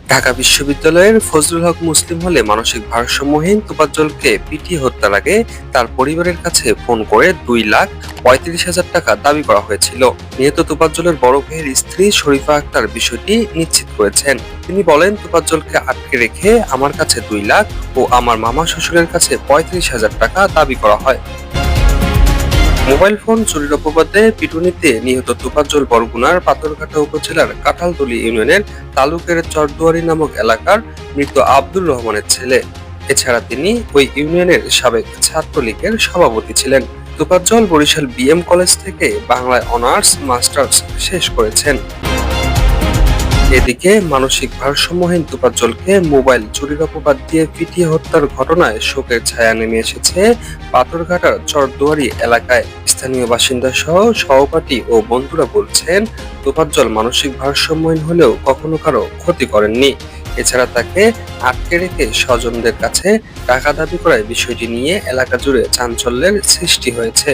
ঢাকা বিশ্ববিদ্যালয়ের ফজলুল হক মুসলিম হলে মানসিক ভারসাম্যহীন তোফাজ্জলকে পিটিয়ে হত্যার আগে তার পরিবারের কাছে ফোন করে 2,35,000 টাকা দাবি করা হয়েছিল। নিহত তোফাজ্জলের বড় ভাইয়ের স্ত্রী শরীফা আক্তার বিষয়টি নিশ্চিত করেছেন। তিনি বলেন, তোফাজ্জলকে আটকে রেখে আমার কাছে 2 লাখ ও আমার মামা শ্বশুরের কাছে 35,000 টাকা দাবি করা হয়। মোবাইল ফোন চুরির অপবাদে পিটুনিতে নিহত তোফাজ্জল বরগুনার পাথরঘাটা উপজেলার কাঁঠালতলী ইউনিয়নের তালুকের চরদুয়ারি নামক এলাকার মৃত আব্দুর রহমানের ছেলে। এছাড়া তিনি ওই ইউনিয়নের সাবেক ছাত্রলীগের সভাপতি ছিলেন। তোফাজ্জল বরিশাল বিএম কলেজ থেকে বাংলায় অনার্স মাস্টার্স শেষ করেছেন। এদিকে মানসিক ভারসাম্যহীন তোফাজ্জলকে মোবাইল চুরির অপবাদ দিয়ে পিটিয়ে হত্যার ঘটনায় শোকের ছায়া নেমে এসেছে পাথরঘাটার চরদুয়ারি এলাকায়। স্থানীয় বাসিন্দা সহ সহপাঠী ও বন্ধুরা বলছেন, তোফাজ্জল মানসিক ভারসাম্যহীন হলেও কখনো কারো ক্ষতি করেননি। এছাড়া তাকে আটকে রেখে স্বজনদের কাছে টাকা দাবি করায় বিষয়টি নিয়ে এলাকা জুড়ে চাঞ্চল্যের সৃষ্টি হয়েছে।